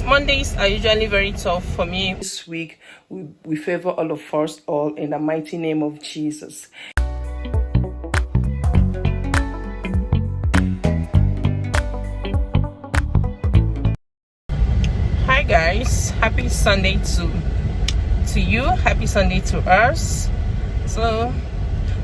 Mondays are usually very tough for me. This week, we favor all of us all in the mighty name of Jesus. Hi guys, happy Sunday to you. Happy Sunday to us. So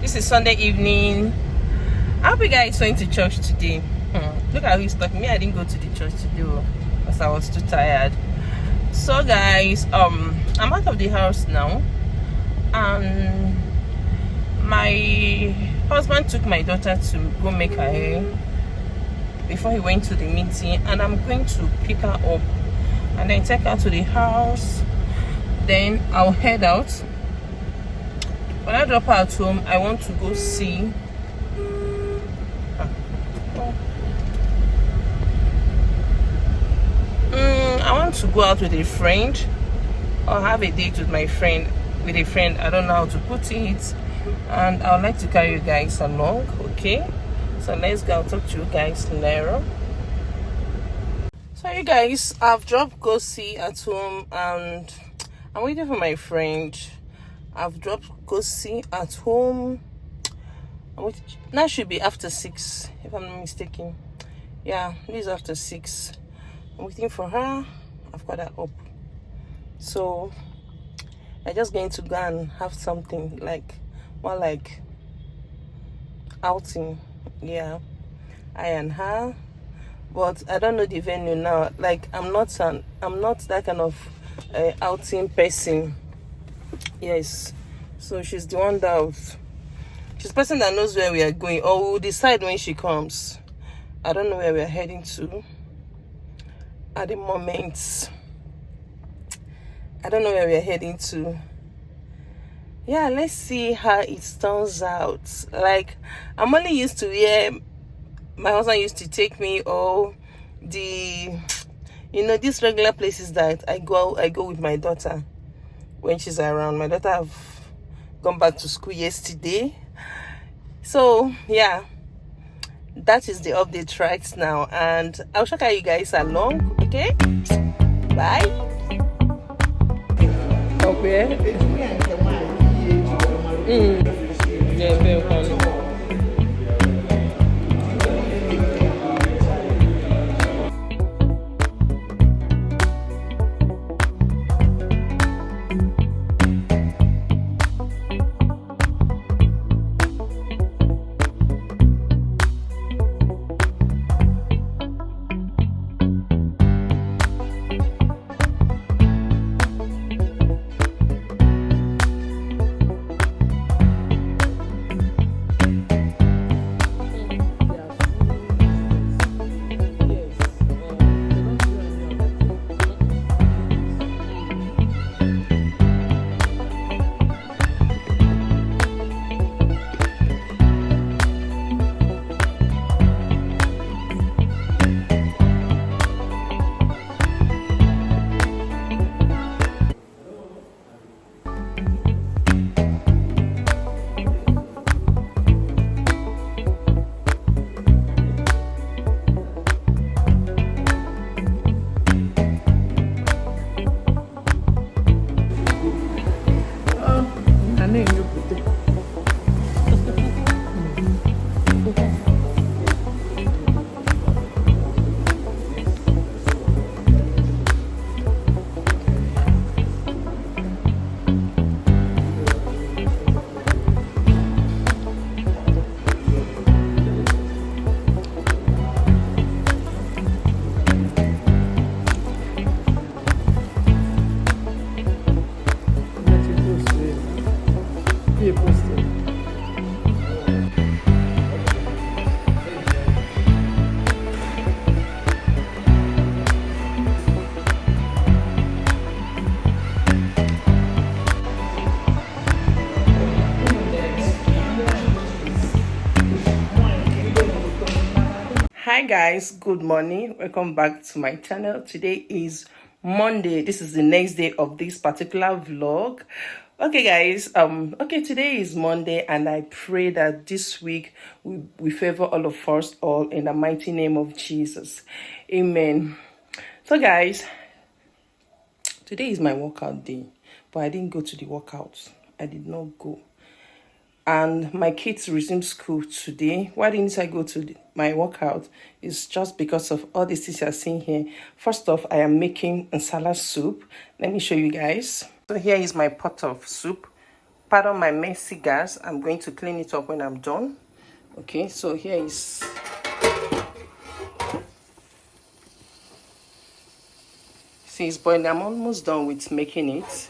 this is Sunday evening. I hope you guys went to church today. Look how he's talking. Me, I didn't go to the church today because I was too tired. So guys, I'm out of the house now, and my husband took my daughter to go make her hair before he went to the meeting, and I'm going to pick her up and then take her to the house. Then I'll head out. When I drop her at home, I want to go see I want to go out with a friend or have a date with my friend. With a friend, I don't know how to put it, and I would like to carry you guys along. Okay, so let's go. I'll talk to you guys later. So you guys, I've dropped Gosi at home and I'm waiting for my friend. I've dropped Gosi at home. Now should be after 6 if I'm not mistaken. Yeah, this is after 6. I'm waiting for her. I've got her up, so I'm just going to go and have something more like outing. Yeah, I and her, but I don't know the venue now. I'm not that kind of outing person. Yes, so she's the one she's the person that knows where we are going, or we'll decide when she comes. I don't know where we are heading to at the moment. I don't know where we are heading to. Yeah, let's see how it turns out. I'm only used to where my husband used to take me, or these regular places that I go with my daughter when she's around. My daughter have gone back to school yesterday, so yeah, that is the update right now, and I'll show you guys along. Okay, bye. Okay. Yeah, very fun. Hi guys, good morning. Welcome back to my channel. Today is Monday. This is the next day of this particular vlog. Okay guys, today is Monday, and I pray that this week we favor all of us all in the mighty name of Jesus. Amen. So guys, Today is my workout day, but I didn't go to the workout. I did not go. And my kids resumed school today. Why didn't I go to my workout? It's just because of all the things you're seeing here. First off, I am making nsala soup. Let me show you guys. So here is my pot of soup. Pardon my messy gas. I'm going to clean it up when I'm done. Okay, so here is... See, it's boiling. I'm almost done with making it.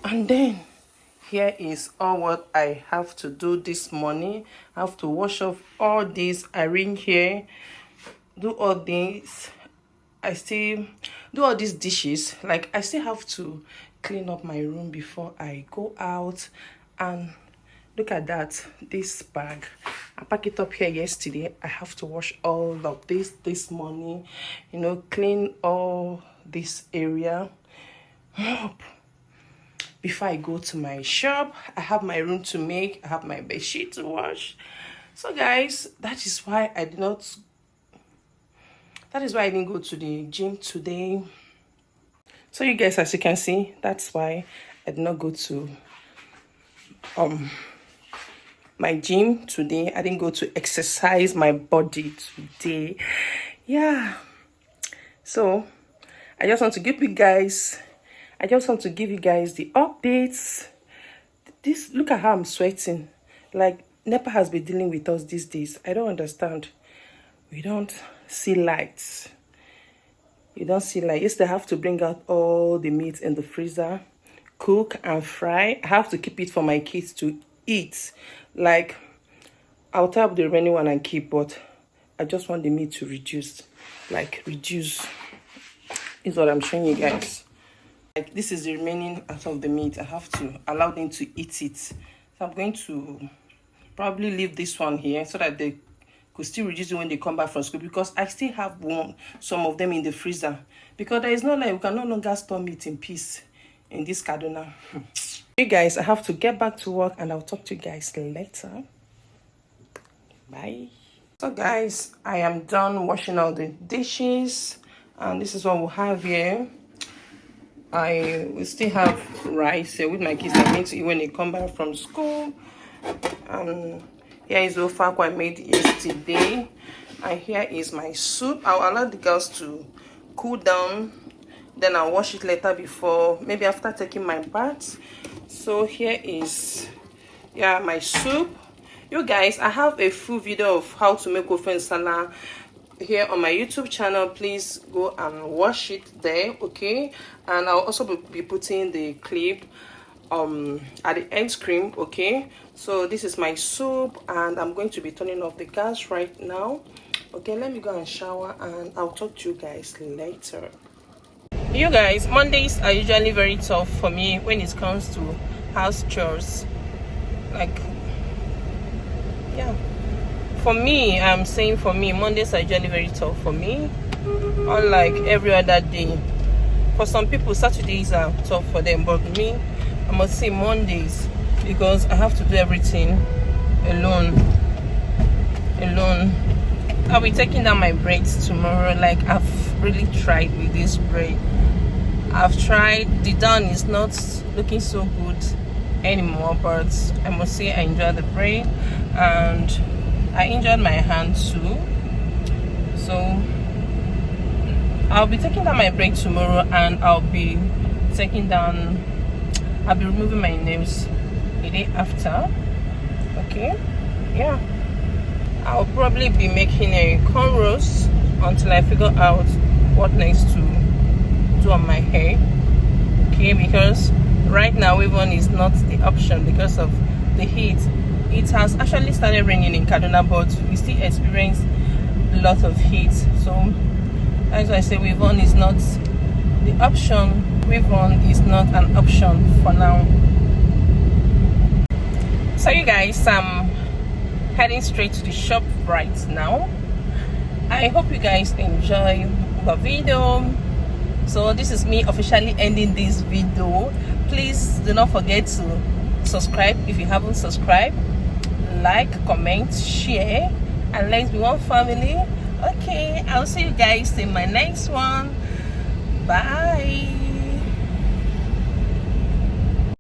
And then here is all what I have to do this morning. I have to wash off all this, arrange here, do all this. I still do all these dishes. Like, I still have to clean up my room before I go out. And look at that, this bag. I packed it up here yesterday. I have to wash all of this morning. You know, clean all this area up before I go to my shop. I have my room to make. I have my bed sheet to wash. So guys, that is why I didn't go to the gym today. So you guys, as you can see, that's why I did not go to my gym today. I didn't go to exercise my body today. Yeah, so I just want to give you guys the updates. This, look at how I'm sweating. Like, NEPA has been dealing with us these days. I don't understand. We don't see lights. You don't see light. Yesterday I have to bring out all the meat in the freezer, cook and fry. I have to keep it for my kids to eat. Like, I'll tap the remaining one and keep, but I just want the meat to reduce. Like, reduce is what I'm showing you guys. Like, this is the remaining out of the meat. I have to allow them to eat it. So I'm going to probably leave this one here so that they could still reduce it when they come back from school, because I still have some of them in the freezer, because there is no, like, we can no longer store meat in peace in this Kaduna. You guys, I have to get back to work, and I'll talk to you guys later. Bye. So guys, I am done washing all the dishes, and this is what we'll have here. I will still have rice here with my kids. I need to eat when they come back from school. Here is the ofako I made yesterday, and here is my soup. I'll allow the girls to cool down, then I'll wash it later, before maybe after taking my bath. So here is, yeah, my soup. You guys, I have a full video of how to make ofe nsala here on my YouTube channel. Please go and watch it there, okay? And I'll also be putting the clip at the end screen, okay? So this is my soup, and I'm going to be turning off the gas right now. Okay, let me go and shower, and I'll talk to you guys later. You guys, Mondays are usually very tough for me when it comes to house chores. Like, yeah, for me, I'm saying for me, Mondays are usually very tough for me, unlike every other day. For some people, Saturdays are tough for them, but me, I must say Mondays, because I have to do everything alone. I'll be taking down my braids tomorrow. Like, I've really tried with this braid. I've tried. The down is not looking so good anymore, but I must say I enjoy the braid, and I enjoyed my hand too. So I'll be taking down my braid tomorrow, and I'll be removing my nails the day after. Okay, yeah, I'll probably be making a cornrows until I figure out what next to do on my hair. Okay, because right now wave on is not the option because of the heat. It has actually started raining in Kaduna, but we still experience a lot of heat. So that's why I say wave on is not the option. Wave on is not an option for now. So you guys, I'm heading straight to the shop right now. I hope you guys enjoy the video. So this is me officially ending this video. Please do not forget to subscribe if you haven't subscribed, like, comment, share, and let's be one family. Okay, I'll see you guys in my next one. Bye.